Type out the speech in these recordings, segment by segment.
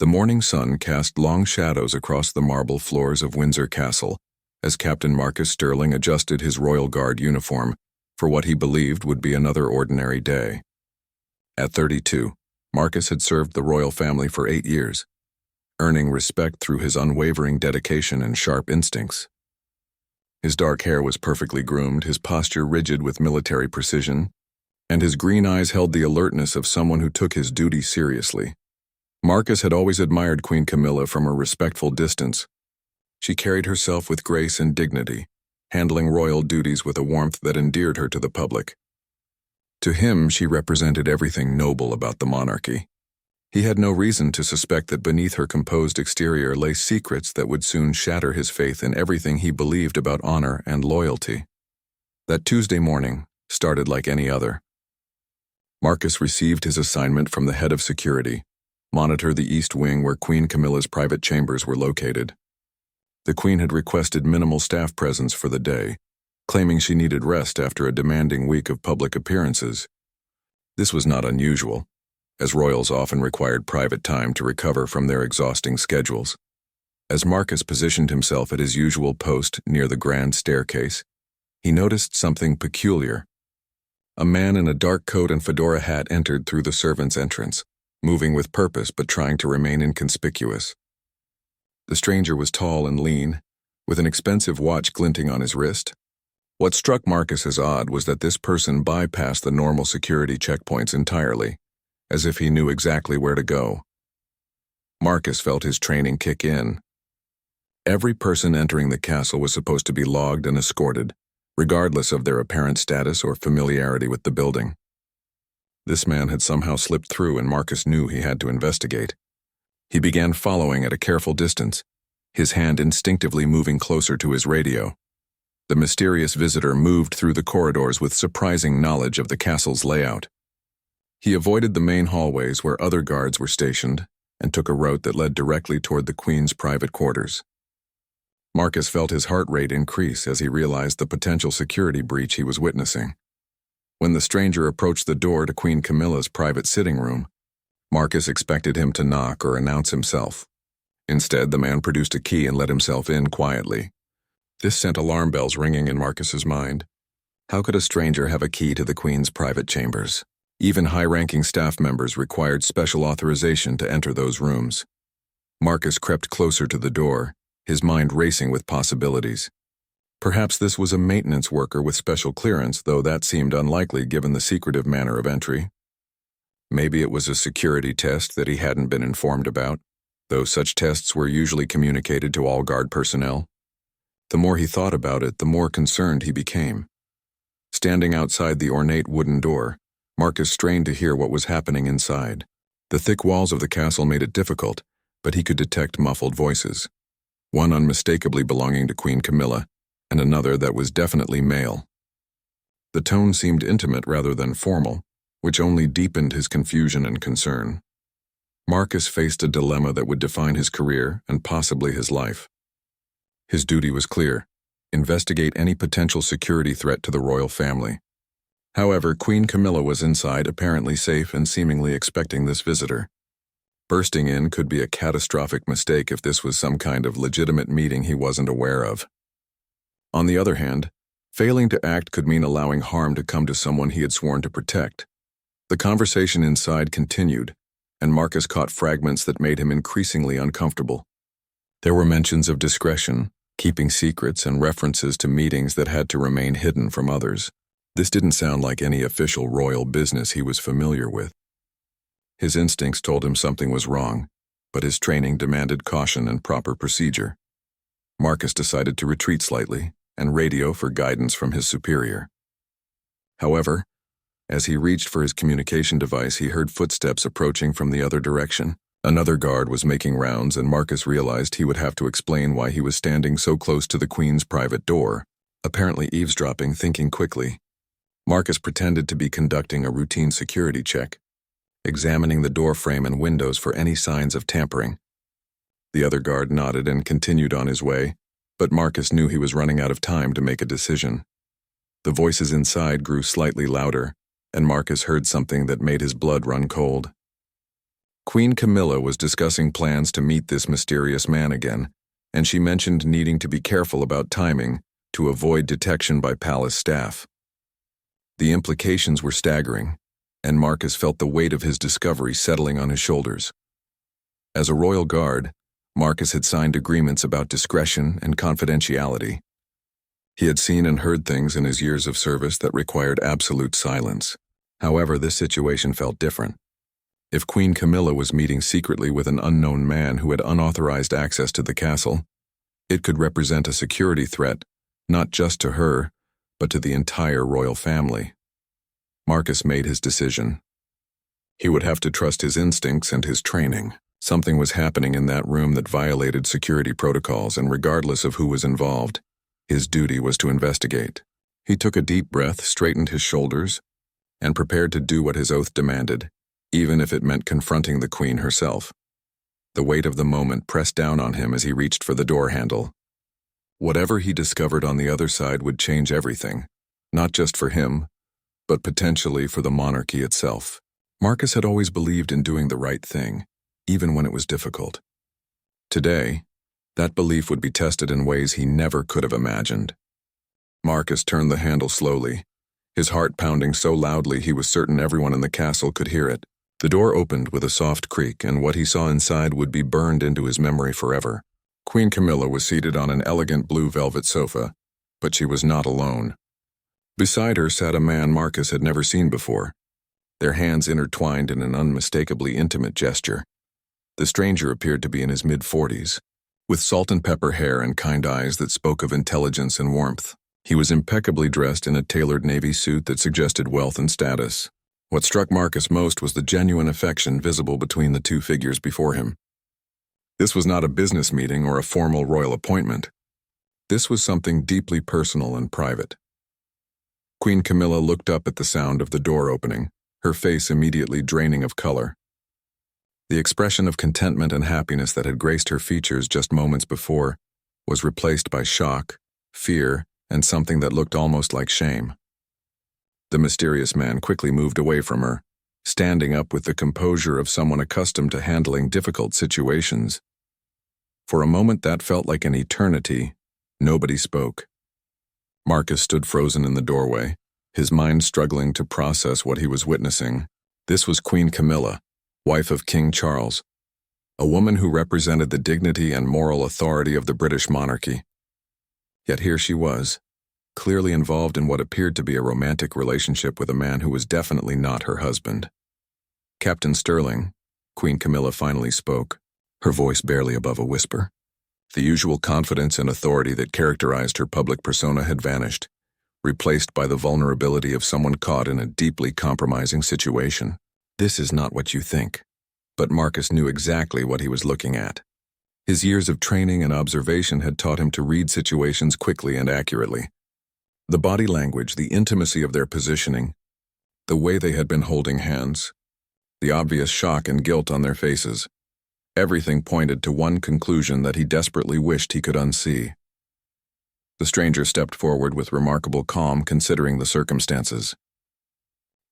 The morning sun cast long shadows across the marble floors of Windsor Castle as Captain Marcus Sterling adjusted his Royal Guard uniform for what he believed would be another ordinary day. At 32, Marcus had served the royal family for 8 years, earning respect through his unwavering dedication and sharp instincts. His dark hair was perfectly groomed, his posture rigid with military precision, and his green eyes held the alertness of someone who took his duty seriously. Marcus had always admired Queen Camilla from a respectful distance. She carried herself with grace and dignity, handling royal duties with a warmth that endeared her to the public. To him, she represented everything noble about the monarchy. He had no reason to suspect that beneath her composed exterior lay secrets that would soon shatter his faith in everything he believed about honor and loyalty. That Tuesday morning started like any other. Marcus received his assignment from the head of security: monitor the East Wing where Queen Camilla's private chambers were located. The Queen had requested minimal staff presence for the day, claiming she needed rest after a demanding week of public appearances. This was not unusual, as royals often required private time to recover from their exhausting schedules. As Marcus positioned himself at his usual post near the grand staircase, he noticed something peculiar. A man in a dark coat and fedora hat entered through the servants' entrance, moving with purpose but trying to remain inconspicuous. The stranger was tall and lean, with an expensive watch glinting on his wrist. What struck Marcus as odd was that this person bypassed the normal security checkpoints entirely, as if he knew exactly where to go. Marcus felt his training kick in. Every person entering the castle was supposed to be logged and escorted, regardless of their apparent status or familiarity with the building. This man had somehow slipped through, and Marcus knew he had to investigate. He began following at a careful distance, his hand instinctively moving closer to his radio. The mysterious visitor moved through the corridors with surprising knowledge of the castle's layout. He avoided the main hallways where other guards were stationed and took a route that led directly toward the Queen's private quarters. Marcus felt his heart rate increase as he realized the potential security breach he was witnessing. When the stranger approached the door to Queen Camilla's private sitting room, Marcus expected him to knock or announce himself. Instead, the man produced a key and let himself in quietly. This sent alarm bells ringing in Marcus's mind. How could a stranger have a key to the Queen's private chambers? Even high-ranking staff members required special authorization to enter those rooms. Marcus crept closer to the door, his mind racing with possibilities. Perhaps this was a maintenance worker with special clearance, though that seemed unlikely given the secretive manner of entry. Maybe it was a security test that he hadn't been informed about, though such tests were usually communicated to all guard personnel. The more he thought about it, the more concerned he became. Standing outside the ornate wooden door, Marcus strained to hear what was happening inside. The thick walls of the castle made it difficult, but he could detect muffled voices. One unmistakably belonging to Queen Camilla, and another that was definitely male. The tone seemed intimate rather than formal, which only deepened his confusion and concern. Marcus faced a dilemma that would define his career and possibly his life. His duty was clear: investigate any potential security threat to the royal family. However, Queen Camilla was inside, apparently safe and seemingly expecting this visitor. Bursting in could be a catastrophic mistake if this was some kind of legitimate meeting he wasn't aware of. On the other hand, failing to act could mean allowing harm to come to someone he had sworn to protect. The conversation inside continued, and Marcus caught fragments that made him increasingly uncomfortable. There were mentions of discretion, keeping secrets, and references to meetings that had to remain hidden from others. This didn't sound like any official royal business he was familiar with. His instincts told him something was wrong, but his training demanded caution and proper procedure. Marcus decided to retreat slightly and radio for guidance from his superior. However, as he reached for his communication device, he heard footsteps approaching from the other direction. Another guard was making rounds, and Marcus realized he would have to explain why he was standing so close to the Queen's private door, apparently eavesdropping, thinking quickly. Marcus pretended to be conducting a routine security check, examining the door frame and windows for any signs of tampering. The other guard nodded and continued on his way, but Marcus knew he was running out of time to make a decision. The voices inside grew slightly louder, and Marcus heard something that made his blood run cold. Queen Camilla was discussing plans to meet this mysterious man again, and she mentioned needing to be careful about timing to avoid detection by palace staff. The implications were staggering, and Marcus felt the weight of his discovery settling on his shoulders. As a royal guard, Marcus had signed agreements about discretion and confidentiality. He had seen and heard things in his years of service that required absolute silence. However, this situation felt different. If Queen Camilla was meeting secretly with an unknown man who had unauthorized access to the castle, it could represent a security threat, not just to her, but to the entire royal family. Marcus made his decision. He would have to trust his instincts and his training. Something was happening in that room that violated security protocols, and regardless of who was involved, his duty was to investigate. He took a deep breath, straightened his shoulders, and prepared to do what his oath demanded, even if it meant confronting the queen herself. The weight of the moment pressed down on him as he reached for the door handle. Whatever he discovered on the other side would change everything, not just for him, but potentially for the monarchy itself. Marcus had always believed in doing the right thing, even when it was difficult. Today, that belief would be tested in ways he never could have imagined. Marcus turned the handle slowly, his heart pounding so loudly he was certain everyone in the castle could hear it. The door opened with a soft creak, and what he saw inside would be burned into his memory forever. Queen Camilla was seated on an elegant blue velvet sofa, but she was not alone. Beside her sat a man Marcus had never seen before, their hands intertwined in an unmistakably intimate gesture. The stranger appeared to be in his mid-40s, with salt and pepper hair and kind eyes that spoke of intelligence and warmth. He was impeccably dressed in a tailored navy suit that suggested wealth and status. What struck Marcus most was the genuine affection visible between the two figures before him. This was not a business meeting or a formal royal appointment. This was something deeply personal and private. Queen Camilla looked up at the sound of the door opening, her face immediately draining of color. The expression of contentment and happiness that had graced her features just moments before was replaced by shock, fear, and something that looked almost like shame. The mysterious man quickly moved away from her, standing up with the composure of someone accustomed to handling difficult situations. For a moment that felt like an eternity. Nobody spoke. Marcus stood frozen in the doorway, his mind struggling to process what he was witnessing. This was Queen Camilla, wife of King Charles, a woman who represented the dignity and moral authority of the British monarchy. Yet here she was, clearly involved in what appeared to be a romantic relationship with a man who was definitely not her husband. Captain Sterling, Queen Camilla finally spoke, her voice barely above a whisper. The usual confidence and authority that characterized her public persona had vanished, replaced by the vulnerability of someone caught in a deeply compromising situation. This is not what you think. But Marcus knew exactly what he was looking at. His years of training and observation had taught him to read situations quickly and accurately. The body language, the intimacy of their positioning, the way they had been holding hands, the obvious shock and guilt on their faces, everything pointed to one conclusion that he desperately wished he could unsee. The stranger stepped forward with remarkable calm considering the circumstances.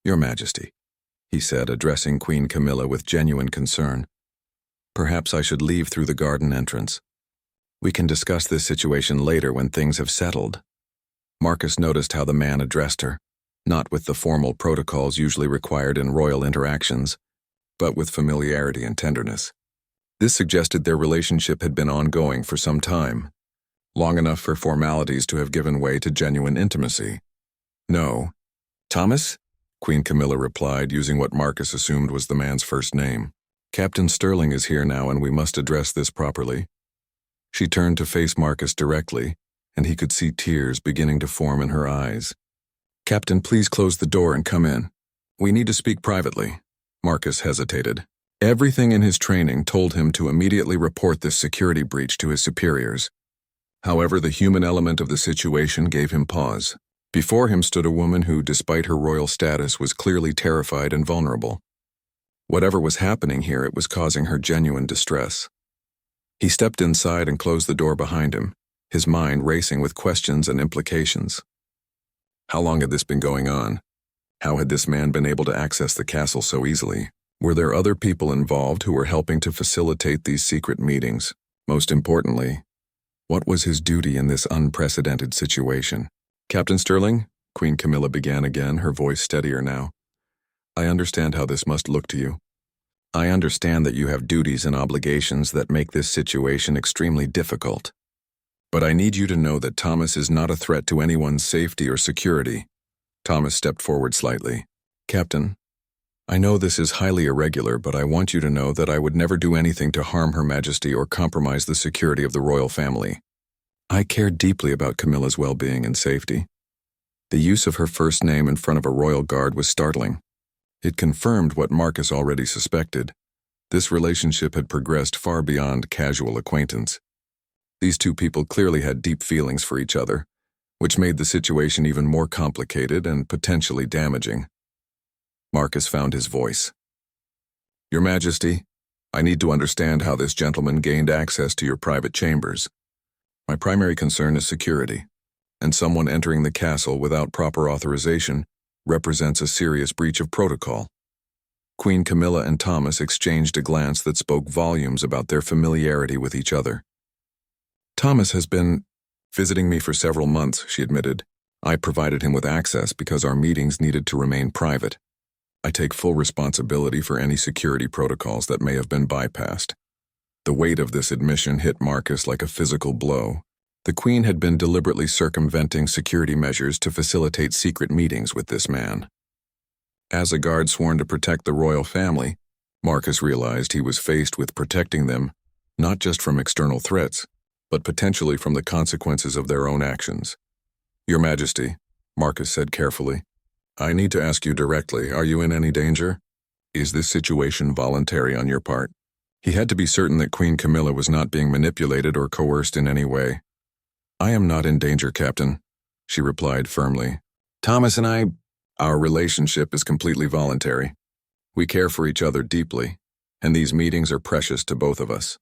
"Your Majesty," he said, addressing Queen Camilla with genuine concern. "Perhaps I should leave through the garden entrance. We can discuss this situation later when things have settled." Marcus noticed how the man addressed her, not with the formal protocols usually required in royal interactions, but with familiarity and tenderness. This suggested their relationship had been ongoing for some time, long enough for formalities to have given way to genuine intimacy. "No. Thomas?" Queen Camilla replied, using what Marcus assumed was the man's first name. "Captain Sterling is here now, and we must address this properly." She turned to face Marcus directly, and he could see tears beginning to form in her eyes. "Captain, please close the door and come in. We need to speak privately." Marcus hesitated. Everything in his training told him to immediately report this security breach to his superiors. However, the human element of the situation gave him pause. Before him stood a woman who, despite her royal status, was clearly terrified and vulnerable. Whatever was happening here, it was causing her genuine distress. He stepped inside and closed the door behind him, his mind racing with questions and implications. How long had this been going on? How had this man been able to access the castle so easily? Were there other people involved who were helping to facilitate these secret meetings? Most importantly, what was his duty in this unprecedented situation? Captain Sterling, Queen Camilla began again, her voice steadier now. I understand how this must look to you. I understand that you have duties and obligations that make this situation extremely difficult. But I need you to know that Thomas is not a threat to anyone's safety or security. Thomas stepped forward slightly. Captain, I know this is highly irregular, but I want you to know that I would never do anything to harm Her Majesty or compromise the security of the royal family. I care deeply about Camilla's well-being and safety. The use of her first name in front of a royal guard was startling. It confirmed what Marcus already suspected. This relationship had progressed far beyond casual acquaintance. These two people clearly had deep feelings for each other, which made the situation even more complicated and potentially damaging. Marcus found his voice. Your Majesty, I need to understand how this gentleman gained access to your private chambers. My primary concern is security, and someone entering the castle without proper authorization represents a serious breach of protocol. Queen Camilla and Thomas exchanged a glance that spoke volumes about their familiarity with each other. Thomas has been visiting me for several months, she admitted. I provided him with access because our meetings needed to remain private. I take full responsibility for any security protocols that may have been bypassed. The weight of this admission hit Marcus like a physical blow. The Queen had been deliberately circumventing security measures to facilitate secret meetings with this man. As a guard sworn to protect the royal family, Marcus realized he was faced with protecting them not just from external threats, but potentially from the consequences of their own actions. Your Majesty, Marcus said carefully, I need to ask you directly, are you in any danger? Is this situation voluntary on your part? He had to be certain that Queen Camilla was not being manipulated or coerced in any way. I am not in danger, Captain, she replied firmly. Thomas and our relationship is completely voluntary. We care for each other deeply, and these meetings are precious to both of us.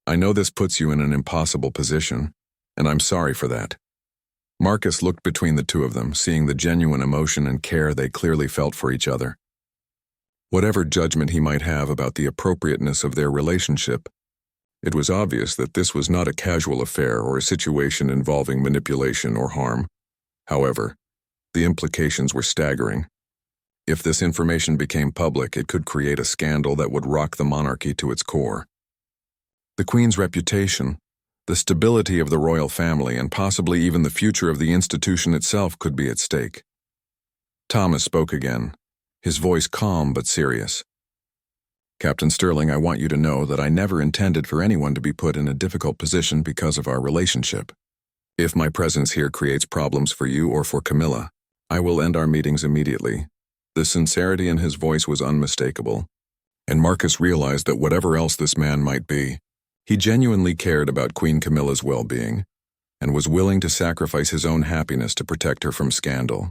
I know this puts you in an impossible position, and I'm sorry for that. Marcus looked between the two of them, seeing the genuine emotion and care they clearly felt for each other. Whatever judgment he might have about the appropriateness of their relationship, it was obvious that this was not a casual affair or a situation involving manipulation or harm. However, the implications were staggering. If this information became public, it could create a scandal that would rock the monarchy to its core. The Queen's reputation, the stability of the royal family, and possibly even the future of the institution itself could be at stake. Thomas spoke again, his voice calm but serious. Captain Sterling, I want you to know that I never intended for anyone to be put in a difficult position because of our relationship. If my presence here creates problems for you or for Camilla, I will end our meetings immediately. The sincerity in his voice was unmistakable, and Marcus realized that whatever else this man might be, he genuinely cared about Queen Camilla's well-being and was willing to sacrifice his own happiness to protect her from scandal.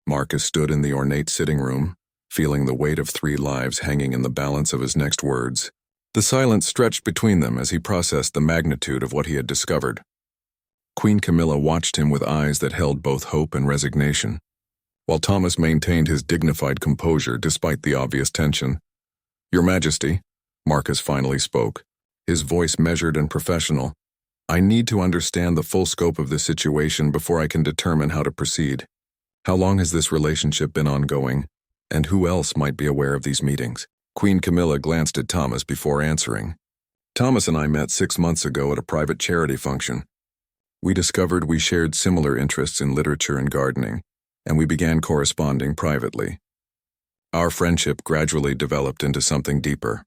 Marcus stood in the ornate sitting room, feeling the weight of 3 lives hanging in the balance of his next words. The silence stretched between them as he processed the magnitude of what he had discovered. Queen Camilla watched him with eyes that held both hope and resignation, while Thomas maintained his dignified composure despite the obvious tension. Your Majesty, Marcus finally spoke, his voice measured and professional. I need to understand the full scope of this situation before I can determine how to proceed. How long has this relationship been ongoing, and who else might be aware of these meetings? Queen Camilla glanced at Thomas before answering. Thomas and I met 6 months ago at a private charity function. We discovered we shared similar interests in literature and gardening, and we began corresponding privately. Our friendship gradually developed into something deeper.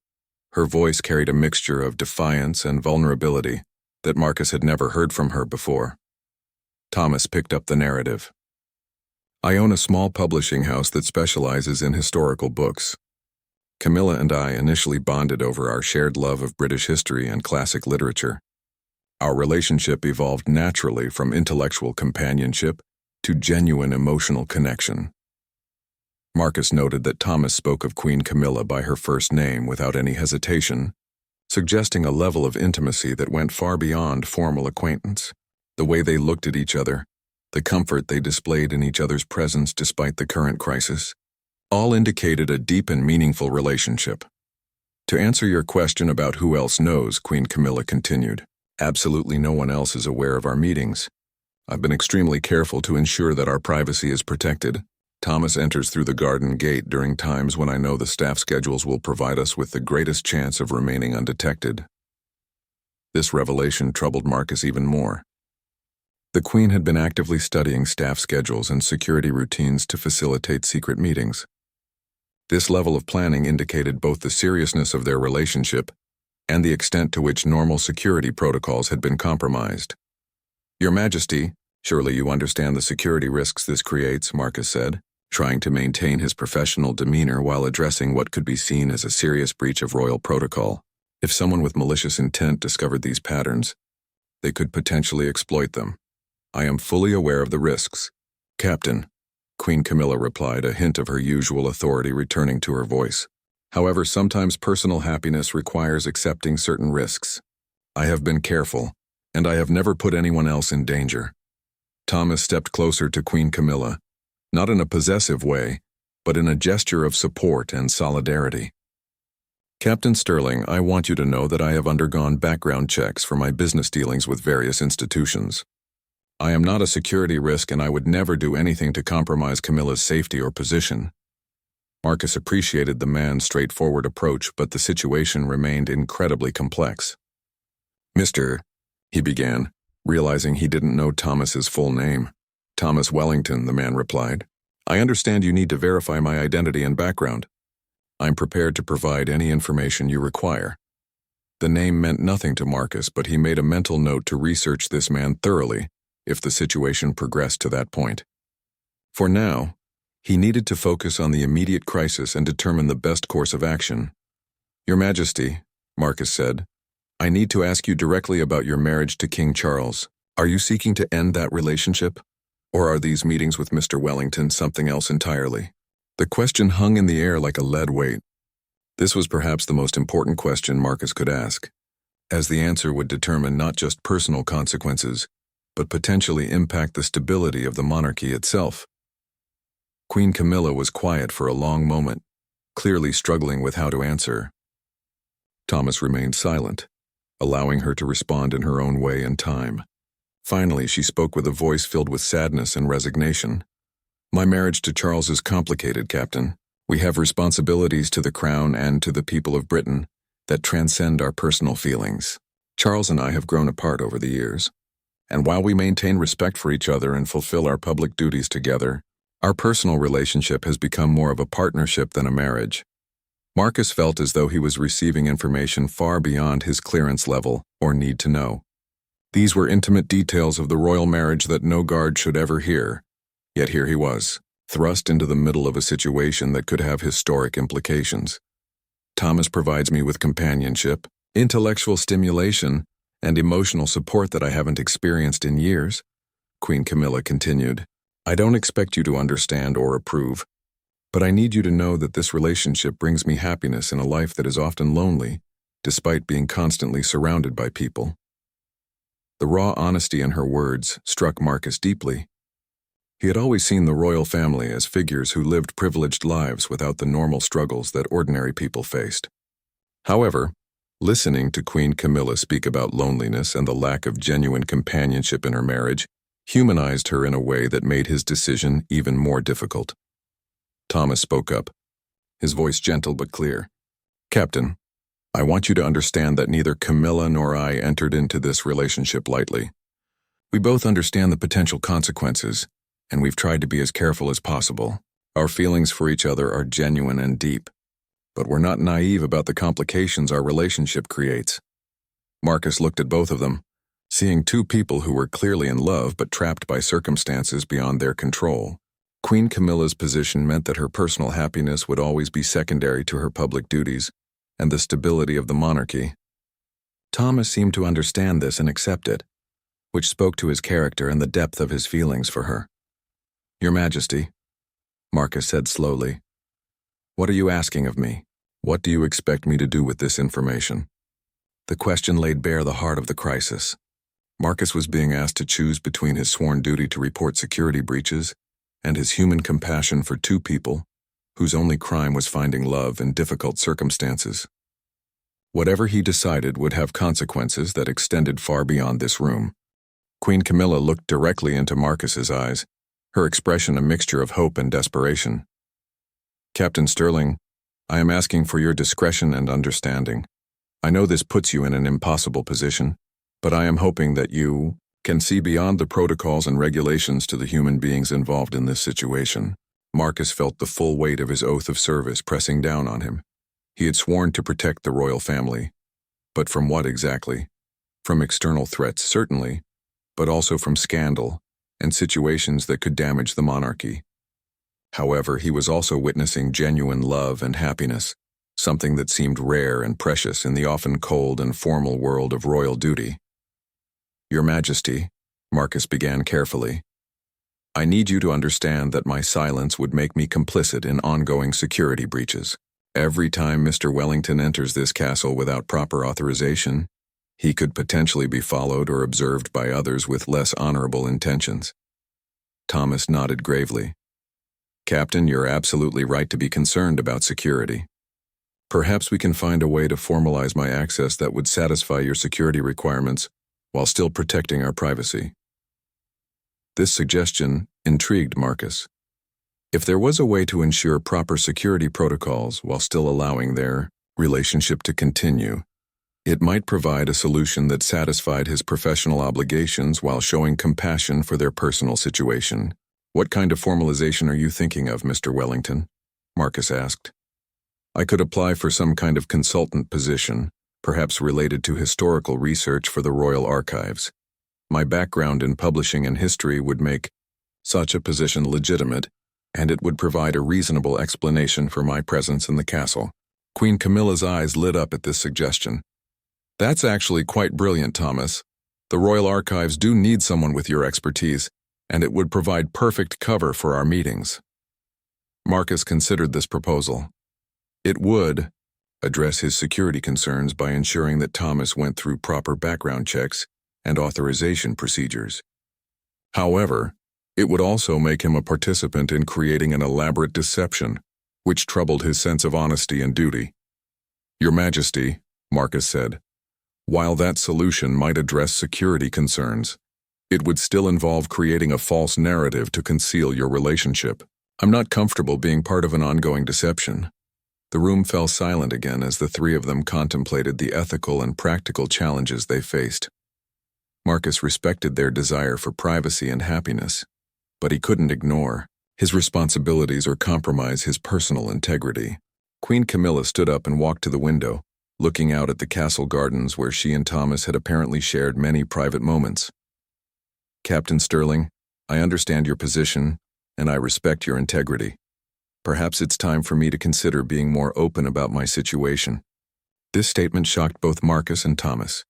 Her voice carried a mixture of defiance and vulnerability that Marcus had never heard from her before. Thomas picked up the narrative. I own a small publishing house that specializes in historical books. Camilla and I initially bonded over our shared love of British history and classic literature. Our relationship evolved naturally from intellectual companionship to genuine emotional connection. Marcus noted that Thomas spoke of Queen Camilla by her first name without any hesitation, suggesting a level of intimacy that went far beyond formal acquaintance. The way they looked at each other, the comfort they displayed in each other's presence despite the current crisis, All indicated a deep and meaningful relationship. To answer your question about who else knows, Queen Camilla continued, absolutely no one else is aware of our meetings. I've been extremely careful to ensure that our privacy is protected. Thomas enters through the garden gate during times when I know the staff schedules will provide us with the greatest chance of remaining undetected. This revelation troubled Marcus even more. The Queen had been actively studying staff schedules and security routines to facilitate secret meetings. This level of planning indicated both the seriousness of their relationship and the extent to which normal security protocols had been compromised. Your Majesty, surely you understand the security risks this creates, Marcus said, trying to maintain his professional demeanor while addressing what could be seen as a serious breach of royal protocol. If someone with malicious intent discovered these patterns, they could potentially exploit them. I am fully aware of the risks. Captain, Queen Camilla replied, a hint of her usual authority returning to her voice. However, sometimes personal happiness requires accepting certain risks. I have been careful, and I have never put anyone else in danger. Thomas stepped closer to Queen Camilla, not in a possessive way, but in a gesture of support and solidarity. Captain Sterling, I want you to know that I have undergone background checks for my business dealings with various institutions. I am not a security risk, and I would never do anything to compromise Camilla's safety or position. Marcus appreciated the man's straightforward approach, but the situation remained incredibly complex. Mr. he began, realizing he didn't know Thomas's full name. Thomas Wellington, the man replied. I understand you need to verify my identity and background. I'm prepared to provide any information you require. The name meant nothing to Marcus, but he made a mental note to research this man thoroughly if the situation progressed to that point. For now, he needed to focus on the immediate crisis and determine the best course of action. Your Majesty, Marcus said, I need to ask you directly about your marriage to King Charles. Are you seeking to end that relationship? Or are these meetings with Mr. Wellington something else entirely? The question hung in the air like a lead weight. This was perhaps the most important question Marcus could ask, as the answer would determine not just personal consequences, but potentially impact the stability of the monarchy itself. Queen Camilla was quiet for a long moment, clearly struggling with how to answer. Thomas remained silent, allowing her to respond in her own way and time. Finally, she spoke with a voice filled with sadness and resignation. My marriage to Charles is complicated, Captain. We have responsibilities to the crown and to the people of Britain that transcend our personal feelings. Charles and I have grown apart over the years, and while we maintain respect for each other and fulfill our public duties together, our personal relationship has become more of a partnership than a marriage. Marcus felt as though he was receiving information far beyond his clearance level or need to know. These were intimate details of the royal marriage that no guard should ever hear, yet here he was, thrust into the middle of a situation that could have historic implications. Thomas provides me with companionship, intellectual stimulation, and emotional support that I haven't experienced in years, Queen Camilla continued. I don't expect you to understand or approve, but I need you to know that this relationship brings me happiness in a life that is often lonely, despite being constantly surrounded by people. The raw honesty in her words struck Marcus deeply. He had always seen the royal family as figures who lived privileged lives without the normal struggles that ordinary people faced. However, listening to Queen Camilla speak about loneliness and the lack of genuine companionship in her marriage humanized her in a way that made his decision even more difficult. Thomas spoke up, his voice gentle but clear. Captain, I want you to understand that neither Camilla nor I entered into this relationship lightly. We both understand the potential consequences, and we've tried to be as careful as possible. Our feelings for each other are genuine and deep, but we're not naive about the complications our relationship creates. Marcus looked at both of them, seeing two people who were clearly in love but trapped by circumstances beyond their control. Queen Camilla's position meant that her personal happiness would always be secondary to her public duties and the stability of the monarchy. Thomas seemed to understand this and accept it, which spoke to his character and the depth of his feelings for her. Your Majesty, Marcus said slowly, what are you asking of me? What do you expect me to do with this information? The question laid bare the heart of the crisis. Marcus was being asked to choose between his sworn duty to report security breaches and his human compassion for two people whose only crime was finding love in difficult circumstances. Whatever he decided would have consequences that extended far beyond this room. Queen Camilla looked directly into Marcus's eyes, her expression a mixture of hope and desperation. "Captain Sterling, I am asking for your discretion and understanding. I know this puts you in an impossible position, but I am hoping that you can see beyond the protocols and regulations to the human beings involved in this situation." Marcus felt the full weight of his oath of service pressing down on him. He had sworn to protect the royal family. But from what exactly? From external threats, certainly, but also from scandal and situations that could damage the monarchy. However, he was also witnessing genuine love and happiness, something that seemed rare and precious in the often cold and formal world of royal duty. "Your Majesty," Marcus began carefully, "I need you to understand that my silence would make me complicit in ongoing security breaches. Every time Mr. Wellington enters this castle without proper authorization, he could potentially be followed or observed by others with less honorable intentions." Thomas nodded gravely. "Captain, you're absolutely right to be concerned about security. Perhaps we can find a way to formalize my access that would satisfy your security requirements while still protecting our privacy." This suggestion intrigued Marcus. If there was a way to ensure proper security protocols while still allowing their relationship to continue, it might provide a solution that satisfied his professional obligations while showing compassion for their personal situation. "What kind of formalization are you thinking of, Mr. Wellington?" Marcus asked. "I could apply for some kind of consultant position, perhaps related to historical research for the Royal Archives. My background in publishing and history would make such a position legitimate, and it would provide a reasonable explanation for my presence in the castle." Queen Camilla's eyes lit up at this suggestion. "That's actually quite brilliant, Thomas. The Royal Archives do need someone with your expertise, and it would provide perfect cover for our meetings." Marcus considered this proposal. It would address his security concerns by ensuring that Thomas went through proper background checks and authorization procedures. However, it would also make him a participant in creating an elaborate deception, which troubled his sense of honesty and duty. "Your Majesty," Marcus said, "while that solution might address security concerns, it would still involve creating a false narrative to conceal your relationship. I'm not comfortable being part of an ongoing deception." The room fell silent again as the three of them contemplated the ethical and practical challenges they faced. Marcus respected their desire for privacy and happiness, but he couldn't ignore his responsibilities or compromise his personal integrity. Queen Camilla stood up and walked to the window, looking out at the castle gardens where she and Thomas had apparently shared many private moments. "Captain Sterling, I understand your position, and I respect your integrity. Perhaps it's time for me to consider being more open about my situation." This statement shocked both Marcus and Thomas.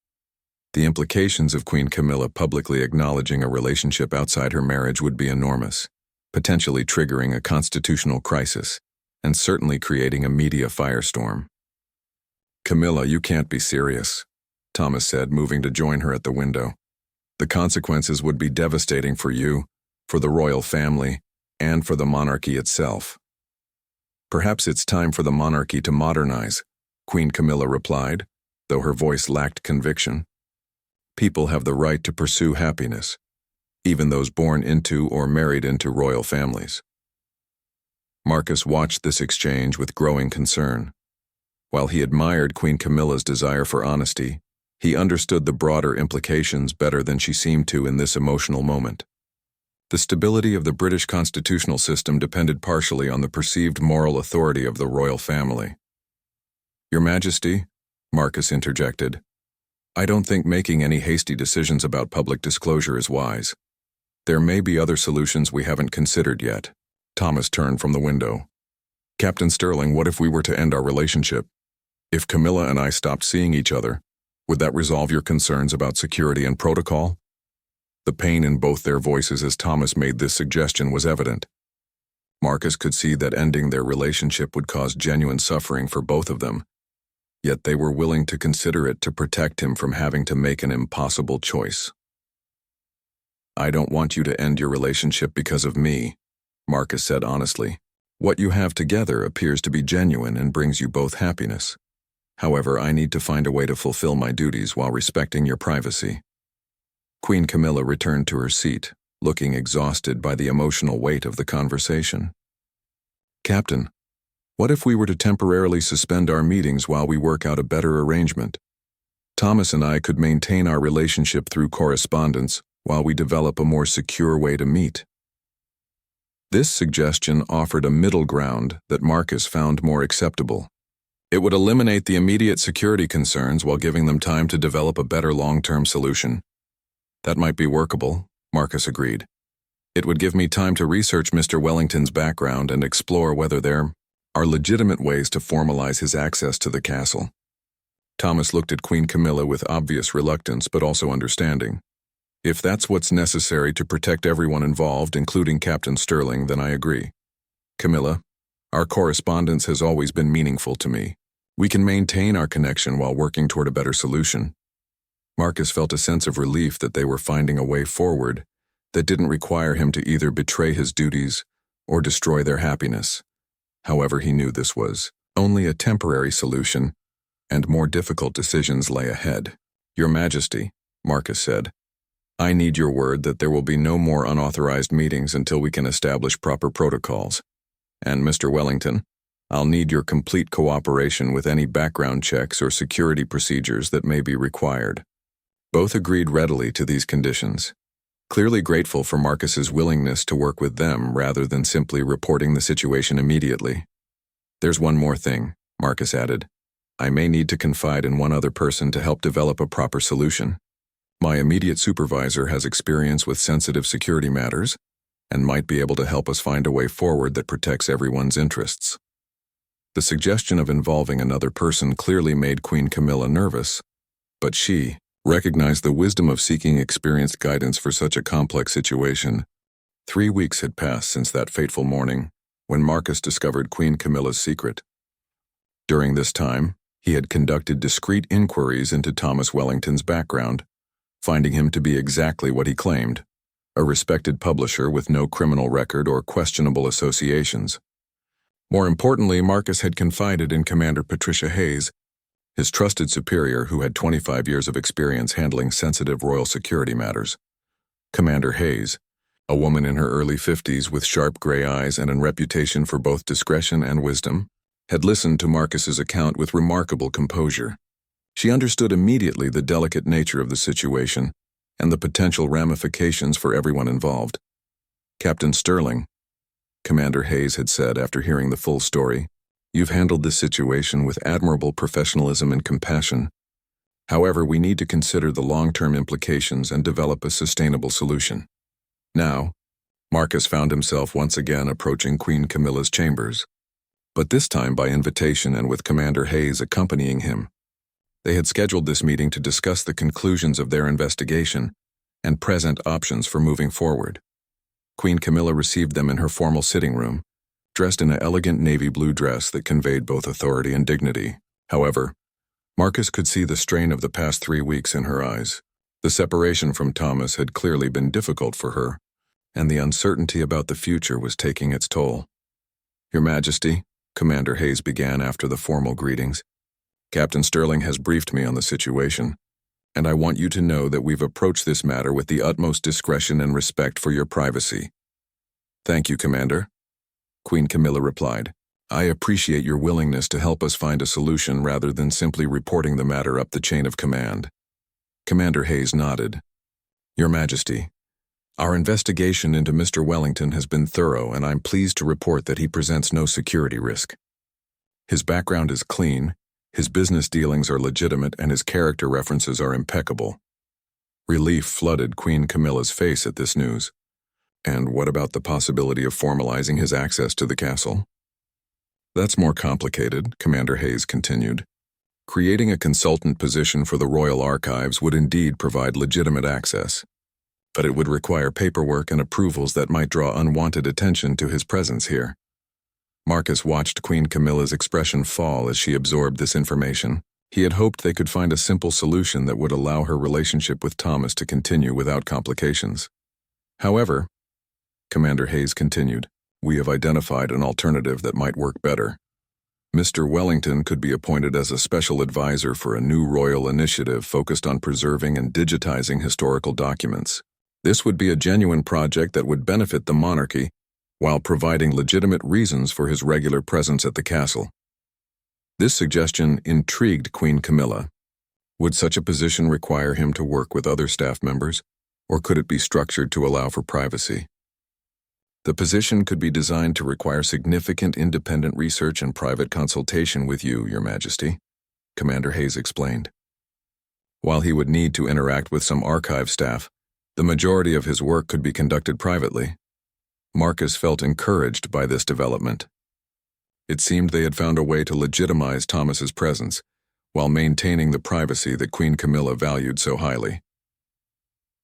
The implications of Queen Camilla publicly acknowledging a relationship outside her marriage would be enormous, potentially triggering a constitutional crisis, and certainly creating a media firestorm. "Camilla, you can't be serious," Thomas said, moving to join her at the window. "The consequences would be devastating for you, for the royal family, and for the monarchy itself." "Perhaps it's time for the monarchy to modernize," Queen Camilla replied, though her voice lacked conviction. "People have the right to pursue happiness, even those born into or married into royal families." Marcus watched this exchange with growing concern. While he admired Queen Camilla's desire for honesty, he understood the broader implications better than she seemed to in this emotional moment. The stability of the British constitutional system depended partially on the perceived moral authority of the royal family. "Your Majesty," Marcus interjected, "I don't think making any hasty decisions about public disclosure is wise. There may be other solutions we haven't considered yet." Thomas turned from the window. "Captain Sterling, what if we were to end our relationship? If Camilla and I stopped seeing each other, would that resolve your concerns about security and protocol?" The pain in both their voices as Thomas made this suggestion was evident. Marcus could see that ending their relationship would cause genuine suffering for both of them, yet they were willing to consider it to protect him from having to make an impossible choice. "I don't want you to end your relationship because of me," Marcus said honestly. What you have together appears to be genuine and brings you both happiness. However, I need to find a way to fulfill my duties while respecting your privacy." Queen Camilla returned to her seat, looking exhausted by the emotional weight of the conversation. "Captain, what if we were to temporarily suspend our meetings while we work out a better arrangement? Thomas and I could maintain our relationship through correspondence while we develop a more secure way to meet." This suggestion offered a middle ground that Marcus found more acceptable. It would eliminate the immediate security concerns while giving them time to develop a better long-term solution. "That might be workable," Marcus agreed. "It would give me time to research Mr. Wellington's background and explore whether there are legitimate ways to formalize his access to the castle." Thomas looked at Queen Camilla with obvious reluctance but also understanding. "If that's what's necessary to protect everyone involved, including Captain Sterling, then I agree. Camilla, our correspondence has always been meaningful to me. We can maintain our connection while working toward a better solution." Marcus felt a sense of relief that they were finding a way forward that didn't require him to either betray his duties or destroy their happiness. However, he knew this was only a temporary solution, and more difficult decisions lay ahead. "Your Majesty," Marcus said, "I need your word that there will be no more unauthorized meetings until we can establish proper protocols. And Mr. Wellington, I'll need your complete cooperation with any background checks or security procedures that may be required." Both agreed readily to these conditions, clearly grateful for Marcus's willingness to work with them rather than simply reporting the situation immediately. "There's one more thing," Marcus added. "I may need to confide in one other person to help develop a proper solution. My immediate supervisor has experience with sensitive security matters and might be able to help us find a way forward that protects everyone's interests." The suggestion of involving another person clearly made Queen Camilla nervous, but she recognized the wisdom of seeking experienced guidance for such a complex situation. 3 weeks had passed since that fateful morning when Marcus discovered Queen Camilla's secret. During this time, he had conducted discreet inquiries into Thomas Wellington's background, finding him to be exactly what he claimed, a respected publisher with no criminal record or questionable associations. More importantly, Marcus had confided in Commander Patricia Hayes, his trusted superior who had 25 years of experience handling sensitive royal security matters. Commander Hayes, a woman in her early 50s with sharp gray eyes and a reputation for both discretion and wisdom, had listened to Marcus's account with remarkable composure. She understood immediately the delicate nature of the situation and the potential ramifications for everyone involved. "Captain Sterling," Commander Hayes had said after hearing the full story, "you've handled this situation with admirable professionalism and compassion. However, we need to consider the long-term implications and develop a sustainable solution." Now, Marcus found himself once again approaching Queen Camilla's chambers, but this time by invitation and with Commander Hayes accompanying him. They had scheduled this meeting to discuss the conclusions of their investigation and present options for moving forward. Queen Camilla received them in her formal sitting room, dressed in an elegant navy blue dress that conveyed both authority and dignity. However, Marcus could see the strain of the past 3 weeks in her eyes. The separation from Thomas had clearly been difficult for her, and the uncertainty about the future was taking its toll. "Your Majesty," Commander Hayes began after the formal greetings, "Captain Sterling has briefed me on the situation, and I want you to know that we've approached this matter with the utmost discretion and respect for your privacy." "Thank you, Commander," Queen Camilla replied. "I appreciate your willingness to help us find a solution rather than simply reporting the matter up the chain of command." Commander Hayes nodded. "Your Majesty, our investigation into Mr. Wellington has been thorough, and I'm pleased to report that he presents no security risk. His background is clean, his business dealings are legitimate, and his character references are impeccable." Relief flooded Queen Camilla's face at this news. "And what about the possibility of formalizing his access to the castle?" "That's more complicated," Commander Hayes continued. "Creating a consultant position for the Royal Archives would indeed provide legitimate access, but it would require paperwork and approvals that might draw unwanted attention to his presence here." Marcus watched Queen Camilla's expression fall as she absorbed this information. He had hoped they could find a simple solution that would allow her relationship with Thomas to continue without complications. However, Commander Hayes continued, We have identified an alternative that might work better. Mr. Wellington could be appointed as a special advisor for a new royal initiative focused on preserving and digitizing historical documents. This would be a genuine project that would benefit the monarchy while providing legitimate reasons for his regular presence at the castle. This suggestion intrigued Queen Camilla. Would such a position require him to work with other staff members, or could it be structured to allow for privacy? The position could be designed to require significant independent research and private consultation with you, Your Majesty, Commander Hayes explained. While he would need to interact with some archive staff, the majority of his work could be conducted privately. Marcus felt encouraged by this development. It seemed they had found a way to legitimize Thomas's presence, while maintaining the privacy that Queen Camilla valued so highly.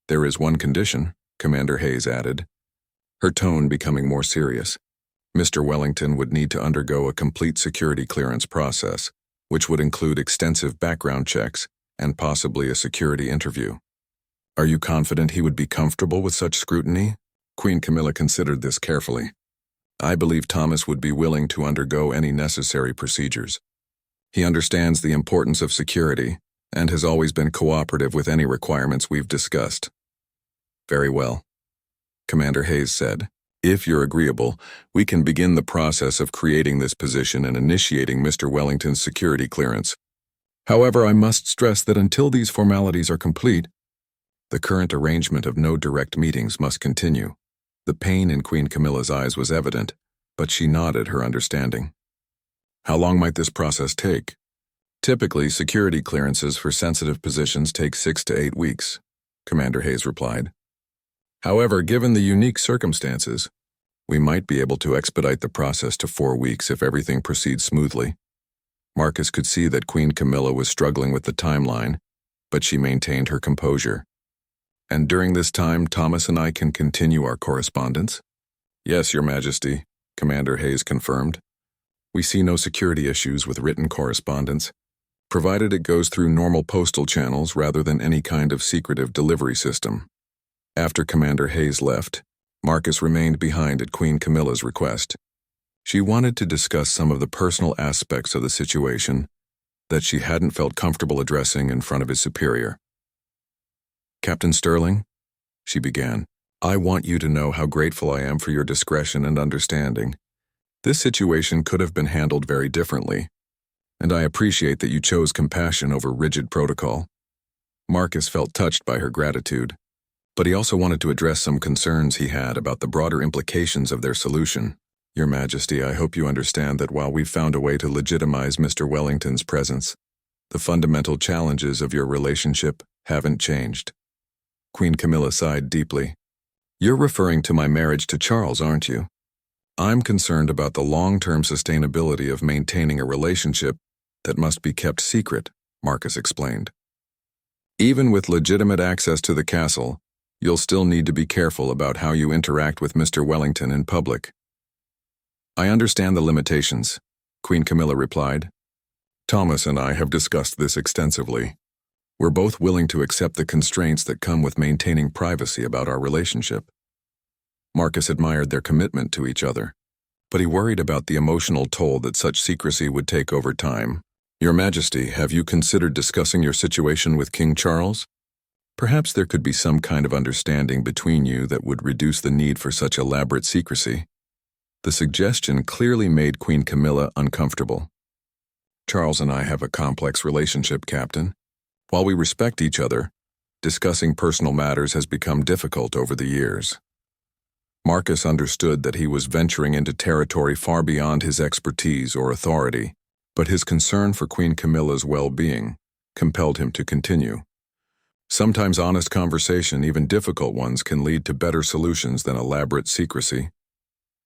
There is one condition, Commander Hayes added, her tone becoming more serious. Mr. Wellington would need to undergo a complete security clearance process, which would include extensive background checks and possibly a security interview. Are you confident he would be comfortable with such scrutiny? Queen Camilla considered this carefully. I believe Thomas would be willing to undergo any necessary procedures. He understands the importance of security and has always been cooperative with any requirements we've discussed. Very well, Commander Hayes said. If you're agreeable, we can begin the process of creating this position and initiating Mr. Wellington's security clearance. However, I must stress that until these formalities are complete, the current arrangement of no direct meetings must continue. The pain in Queen Camilla's eyes was evident, but she nodded her understanding. How long might this process take? Typically, security clearances for sensitive positions take 6 to 8 weeks, Commander Hayes replied. However, given the unique circumstances, we might be able to expedite the process to 4 weeks if everything proceeds smoothly. Marcus could see that Queen Camilla was struggling with the timeline, but she maintained her composure. And during this time, Thomas and I can continue our correspondence? Yes, Your Majesty, Commander Hayes confirmed. We see no security issues with written correspondence, provided it goes through normal postal channels rather than any kind of secretive delivery system. After Commander Hayes left, Marcus remained behind at Queen Camilla's request. She wanted to discuss some of the personal aspects of the situation that she hadn't felt comfortable addressing in front of his superior. Captain Sterling, she began, I want you to know how grateful I am for your discretion and understanding. This situation could have been handled very differently, and I appreciate that you chose compassion over rigid protocol. Marcus felt touched by her gratitude, but he also wanted to address some concerns he had about the broader implications of their solution. Your Majesty, I hope you understand that while we've found a way to legitimize Mr. Wellington's presence, the fundamental challenges of your relationship haven't changed. Queen Camilla sighed deeply. You're referring to my marriage to Charles, aren't you? I'm concerned about the long-term sustainability of maintaining a relationship that must be kept secret, Marcus explained. Even with legitimate access to the castle, you'll still need to be careful about how you interact with Mr. Wellington in public. I understand the limitations, Queen Camilla replied. Thomas and I have discussed this extensively. We're both willing to accept the constraints that come with maintaining privacy about our relationship. Marcus admired their commitment to each other, but he worried about the emotional toll that such secrecy would take over time. Your Majesty, have you considered discussing your situation with King Charles? Perhaps there could be some kind of understanding between you that would reduce the need for such elaborate secrecy. The suggestion clearly made Queen Camilla uncomfortable. Charles and I have a complex relationship, Captain. While we respect each other, discussing personal matters has become difficult over the years. Marcus understood that he was venturing into territory far beyond his expertise or authority, but his concern for Queen Camilla's well-being compelled him to continue. Sometimes honest conversation, even difficult ones, can lead to better solutions than elaborate secrecy.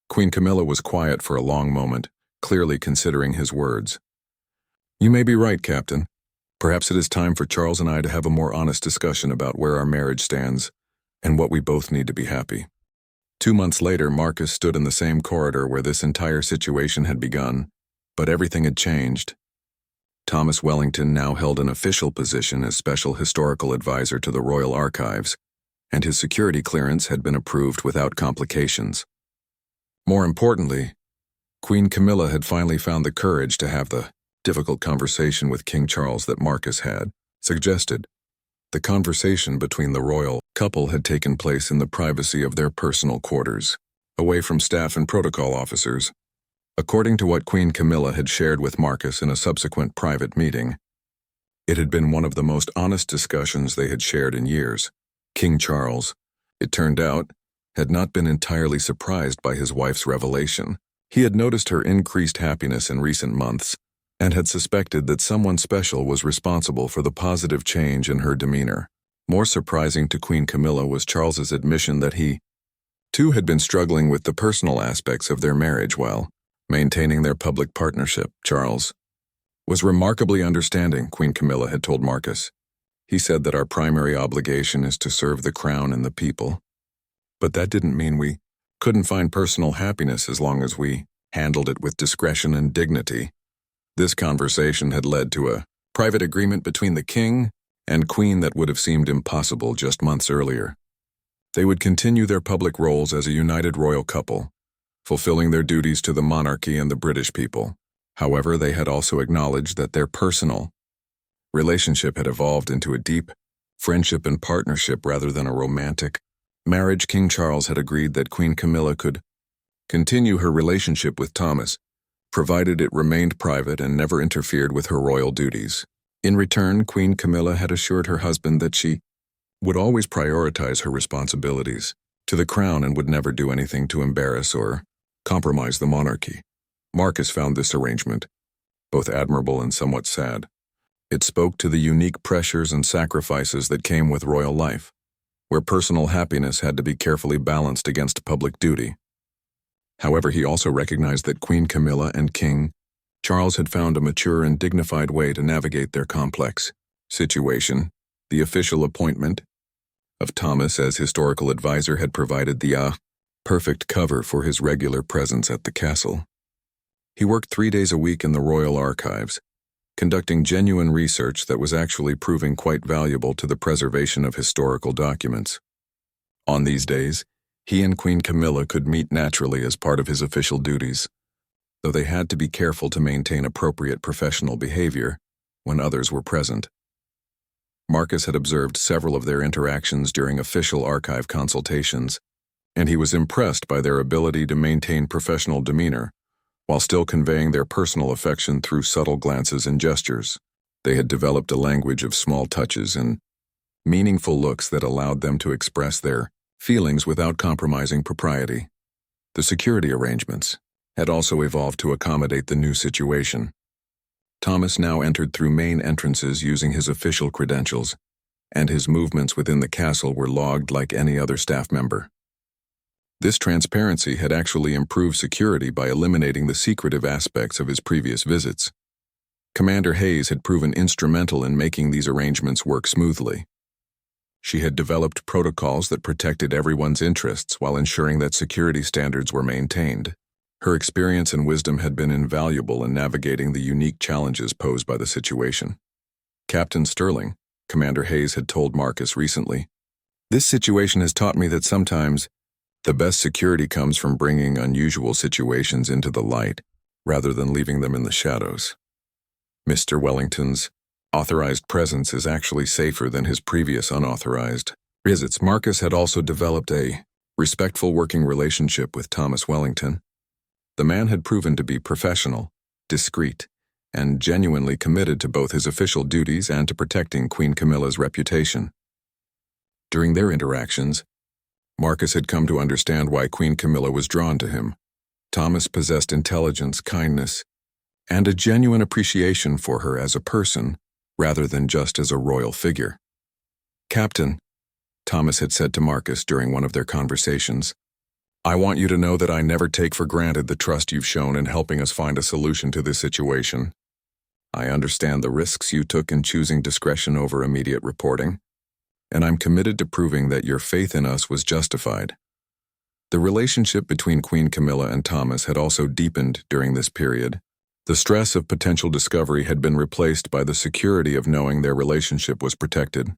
Queen Camilla was quiet for a long moment, clearly considering his words. You may be right, Captain. Perhaps it is time for Charles and I to have a more honest discussion about where our marriage stands and what we both need to be happy. 2 months later, Marcus stood in the same corridor where this entire situation had begun, but everything had changed. Thomas Wellington now held an official position as Special Historical Advisor to the Royal Archives, and his security clearance had been approved without complications. More importantly, Queen Camilla had finally found the courage to have the difficult conversation with King Charles that Marcus had suggested. The conversation between the royal couple had taken place in the privacy of their personal quarters, away from staff and protocol officers. According to what Queen Camilla had shared with Marcus in a subsequent private meeting, it had been one of the most honest discussions they had shared in years. King Charles, it turned out, had not been entirely surprised by his wife's revelation. He had noticed her increased happiness in recent months and had suspected that someone special was responsible for the positive change in her demeanor. More surprising to Queen Camilla was Charles's admission that he, too, had been struggling with the personal aspects of their marriage while maintaining their public partnership. Charles was remarkably understanding, Queen Camilla had told Marcus. He said that our primary obligation is to serve the crown and the people. But that didn't mean we couldn't find personal happiness as long as we handled it with discretion and dignity. This conversation had led to a private agreement between the king and queen that would have seemed impossible just months earlier. They would continue their public roles as a united royal couple, fulfilling their duties to the monarchy and the British people. However, they had also acknowledged that their personal relationship had evolved into a deep friendship and partnership rather than a romantic marriage. King Charles had agreed that Queen Camilla could continue her relationship with Thomas, provided it remained private and never interfered with her royal duties. In return, Queen Camilla had assured her husband that she would always prioritize her responsibilities to the crown and would never do anything to embarrass or compromise the monarchy. Marcus found this arrangement both admirable and somewhat sad. It spoke to the unique pressures and sacrifices that came with royal life, where personal happiness had to be carefully balanced against public duty. However, he also recognized that Queen Camilla and King Charles had found a mature and dignified way to navigate their complex situation. The official appointment of Thomas as historical advisor had provided the perfect cover for his regular presence at the castle. He worked 3 days a week in the royal archives, conducting genuine research that was actually proving quite valuable to the preservation of historical documents. On these days, he and Queen Camilla could meet naturally as part of his official duties, though they had to be careful to maintain appropriate professional behavior when others were present. Marcus had observed several of their interactions during official archive consultations, and he was impressed by their ability to maintain professional demeanor while still conveying their personal affection through subtle glances and gestures. They had developed a language of small touches and meaningful looks that allowed them to express their feelings without compromising propriety. The security arrangements had also evolved to accommodate the new situation. Thomas now entered through main entrances using his official credentials, and his movements within the castle were logged like any other staff member. This transparency had actually improved security by eliminating the secretive aspects of his previous visits. Commander Hayes had proven instrumental in making these arrangements work smoothly. She had developed protocols that protected everyone's interests while ensuring that security standards were maintained. Her experience and wisdom had been invaluable in navigating the unique challenges posed by the situation. Captain Sterling, Commander Hayes had told Marcus recently, "This situation has taught me that sometimes the best security comes from bringing unusual situations into the light, rather than leaving them in the shadows. Mr. Wellington's authorized presence is actually safer than his previous unauthorized visits." Marcus had also developed a respectful working relationship with Thomas Wellington. The man had proven to be professional, discreet, and genuinely committed to both his official duties and to protecting Queen Camilla's reputation. During their interactions, Marcus had come to understand why Queen Camilla was drawn to him. Thomas possessed intelligence, kindness, and a genuine appreciation for her as a person, rather than just as a royal figure. "Captain," Thomas had said to Marcus during one of their conversations, "I want you to know that I never take for granted the trust you've shown in helping us find a solution to this situation. I understand the risks you took in choosing discretion over immediate reporting, and I'm committed to proving that your faith in us was justified." The relationship between Queen Camilla and Thomas had also deepened during this period. The stress of potential discovery had been replaced by the security of knowing their relationship was protected,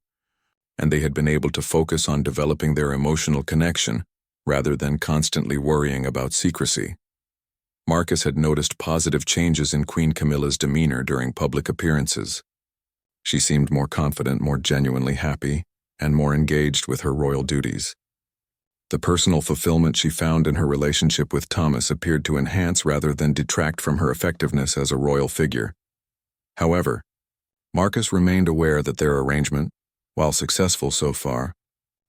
and they had been able to focus on developing their emotional connection rather than constantly worrying about secrecy. Marcus had noticed positive changes in Queen Camilla's demeanor during public appearances. She seemed more confident, more genuinely happy, and more engaged with her royal duties. The personal fulfillment she found in her relationship with Thomas appeared to enhance rather than detract from her effectiveness as a royal figure. However, Marcus remained aware that their arrangement, while successful so far,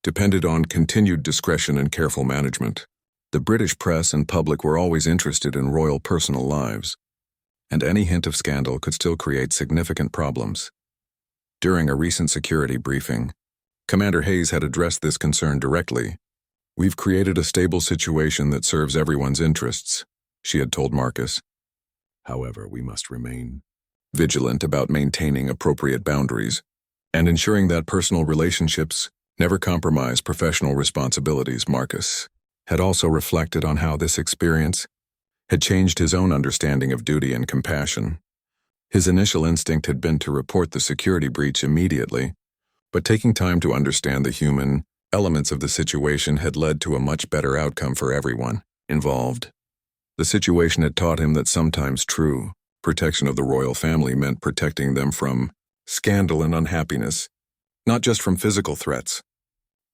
depended on continued discretion and careful management. The British press and public were always interested in royal personal lives, and any hint of scandal could still create significant problems. During a recent security briefing, Commander Hayes had addressed this concern directly. "We've created a stable situation that serves everyone's interests," she had told Marcus. "However, we must remain vigilant about maintaining appropriate boundaries and ensuring that personal relationships never compromise professional responsibilities." Marcus had also reflected on how this experience had changed his own understanding of duty and compassion. His initial instinct had been to report the security breach immediately, but taking time to understand the human elements of the situation had led to a much better outcome for everyone involved. The situation had taught him that sometimes true protection of the royal family meant protecting them from scandal and unhappiness, not just from physical threats.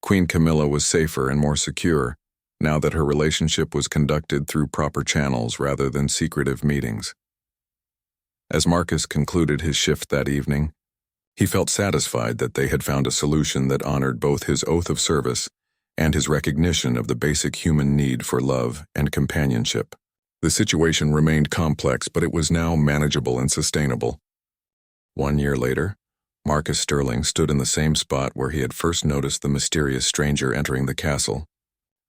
Queen Camilla was safer and more secure now that her relationship was conducted through proper channels rather than secretive meetings. As Marcus concluded his shift that evening, he felt satisfied that they had found a solution that honored both his oath of service and his recognition of the basic human need for love and companionship. The situation remained complex, but it was now manageable and sustainable. 1 year later, Marcus Stirling stood in the same spot where he had first noticed the mysterious stranger entering the castle.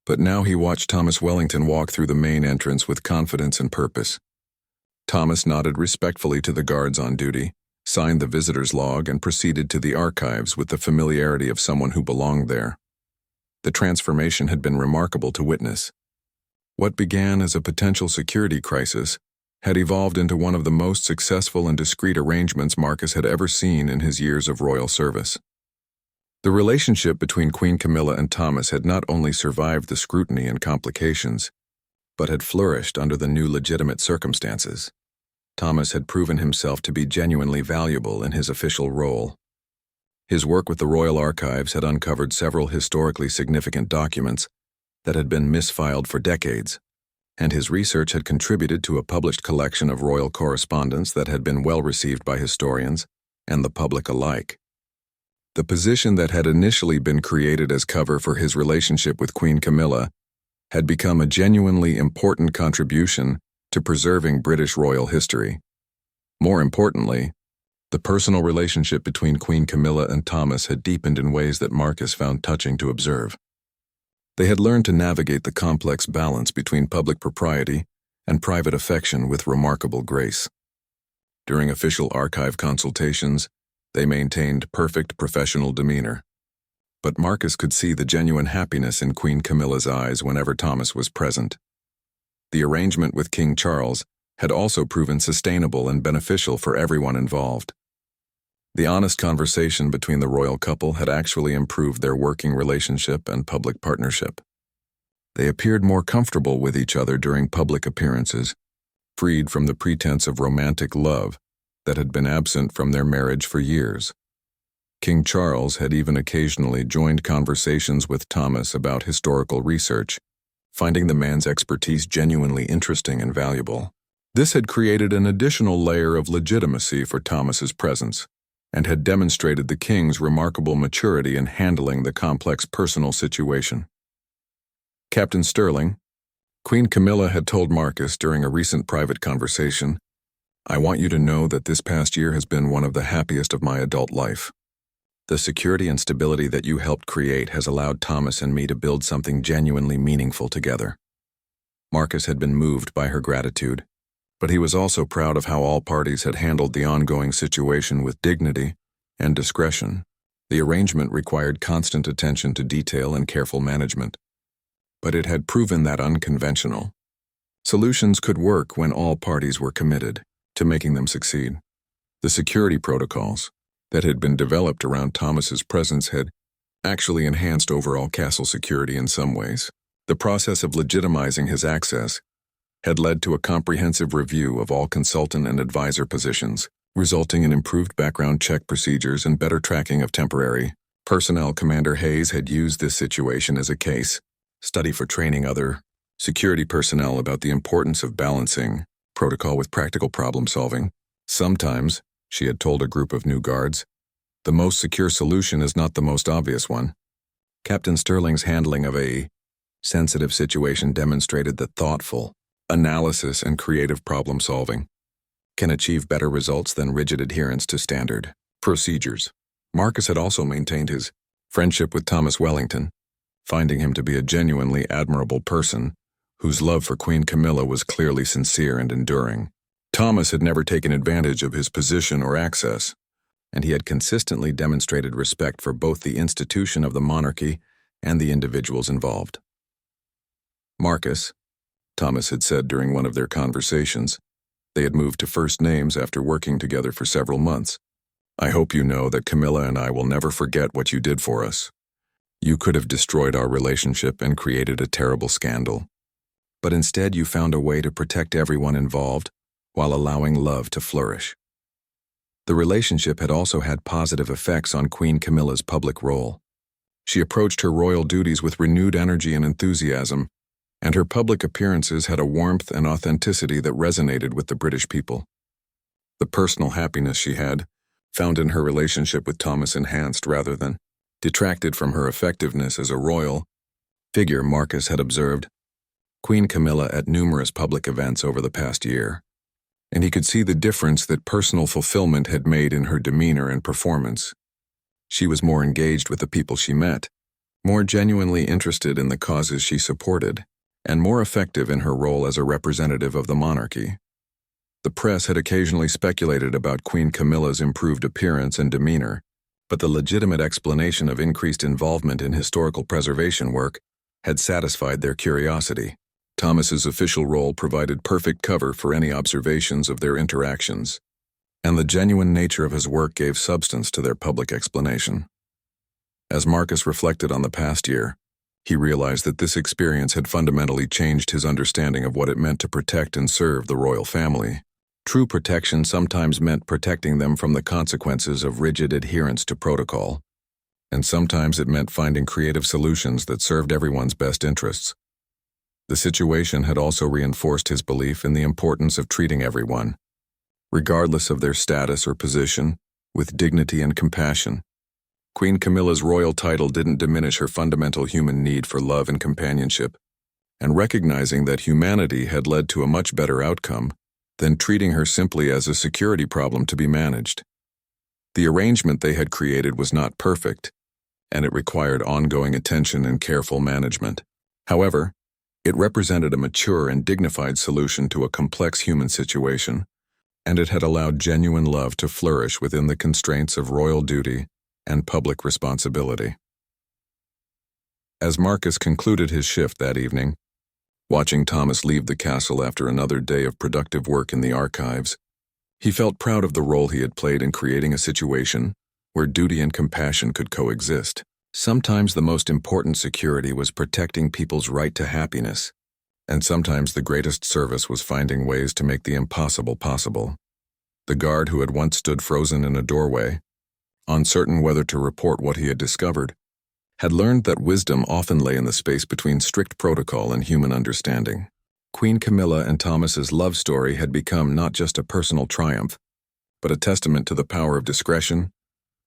But now he watched Thomas Wellington walk through the main entrance with confidence and purpose. Thomas nodded respectfully to the guards on duty, signed the visitor's log, and proceeded to the archives with the familiarity of someone who belonged there. The transformation had been remarkable to witness. What began as a potential security crisis had evolved into one of the most successful and discreet arrangements Marcus had ever seen in his years of royal service. The relationship between Queen Camilla and Thomas had not only survived the scrutiny and complications, but had flourished under the new legitimate circumstances. Thomas had proven himself to be genuinely valuable in his official role. His work with the Royal Archives had uncovered several historically significant documents that had been misfiled for decades, and his research had contributed to a published collection of royal correspondence that had been well received by historians and the public alike. The position that had initially been created as cover for his relationship with Queen Camilla had become a genuinely important contribution to preserving British royal history. More importantly, the personal relationship between Queen Camilla and Thomas had deepened in ways that Marcus found touching to observe. They had learned to navigate the complex balance between public propriety and private affection with remarkable grace. During official archive consultations, they maintained perfect professional demeanor. But Marcus could see the genuine happiness in Queen Camilla's eyes whenever Thomas was present. The arrangement with King Charles had also proven sustainable and beneficial for everyone involved. The honest conversation between the royal couple had actually improved their working relationship and public partnership. They appeared more comfortable with each other during public appearances, freed from the pretense of romantic love that had been absent from their marriage for years. King Charles had even occasionally joined conversations with Thomas about historical research, finding the man's expertise genuinely interesting and valuable. This had created an additional layer of legitimacy for Thomas's presence, and had demonstrated the king's remarkable maturity in handling the complex personal situation. Captain Stirling, Queen Camilla had told Marcus during a recent private conversation, "I want you to know that this past year has been one of the happiest of my adult life. The security and stability that you helped create has allowed Thomas and me to build something genuinely meaningful together." Marcus had been moved by her gratitude, but he was also proud of how all parties had handled the ongoing situation with dignity and discretion. The arrangement required constant attention to detail and careful management, but it had proven that unconventional solutions could work when all parties were committed to making them succeed. The security protocols that had been developed around Thomas's presence had actually enhanced overall castle security in some ways. The process of legitimizing his access had led to a comprehensive review of all consultant and advisor positions, resulting in improved background check procedures and better tracking of temporary personnel. Commander Hayes had used this situation as a case study for training other security personnel about the importance of balancing protocol with practical problem solving. Sometimes, she had told a group of new guards, the most secure solution is not the most obvious one. Captain Sterling's handling of a sensitive situation demonstrated that thoughtful analysis and creative problem solving can achieve better results than rigid adherence to standard procedures. Marcus had also maintained his friendship with Thomas Wellington, finding him to be a genuinely admirable person whose love for Queen Camilla was clearly sincere and enduring. Thomas had never taken advantage of his position or access, and he had consistently demonstrated respect for both the institution of the monarchy and the individuals involved. Marcus, Thomas had said during one of their conversations, they had moved to first names after working together for several months. I hope you know that Camilla and I will never forget what you did for us. You could have destroyed our relationship and created a terrible scandal. But instead you found a way to protect everyone involved while allowing love to flourish. The relationship had also had positive effects on Queen Camilla's public role. She approached her royal duties with renewed energy and enthusiasm, and her public appearances had a warmth and authenticity that resonated with the British people. The personal happiness she had found in her relationship with Thomas enhanced rather than detracted from her effectiveness as a royal figure. Marcus had observed Queen Camilla at numerous public events over the past year, and he could see the difference that personal fulfillment had made in her demeanor and performance. She was more engaged with the people she met, more genuinely interested in the causes she supported, and more effective in her role as a representative of the monarchy. The press had occasionally speculated about Queen Camilla's improved appearance and demeanor, but the legitimate explanation of increased involvement in historical preservation work had satisfied their curiosity. Thomas's official role provided perfect cover for any observations of their interactions, and the genuine nature of his work gave substance to their public explanation. As Marcus reflected on the past year, he realized that this experience had fundamentally changed his understanding of what it meant to protect and serve the royal family. True protection sometimes meant protecting them from the consequences of rigid adherence to protocol, and sometimes it meant finding creative solutions that served everyone's best interests. The situation had also reinforced his belief in the importance of treating everyone, regardless of their status or position, with dignity and compassion. Queen Camilla's royal title didn't diminish her fundamental human need for love and companionship, and recognizing that humanity had led to a much better outcome than treating her simply as a security problem to be managed. The arrangement they had created was not perfect, and it required ongoing attention and careful management. However, it represented a mature and dignified solution to a complex human situation, and it had allowed genuine love to flourish within the constraints of royal duty and public responsibility. As Marcus concluded his shift that evening, watching Thomas leave the castle after another day of productive work in the archives, he felt proud of the role he had played in creating a situation where duty and compassion could coexist. Sometimes the most important security was protecting people's right to happiness, and sometimes the greatest service was finding ways to make the impossible possible. The guard who had once stood frozen in a doorway, uncertain whether to report what he had discovered, had learned that wisdom often lay in the space between strict protocol and human understanding. Queen Camilla and Thomas's love story had become not just a personal triumph, but a testament to the power of discretion,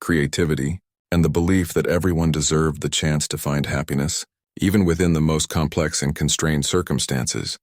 creativity, and the belief that everyone deserved the chance to find happiness, even within the most complex and constrained circumstances.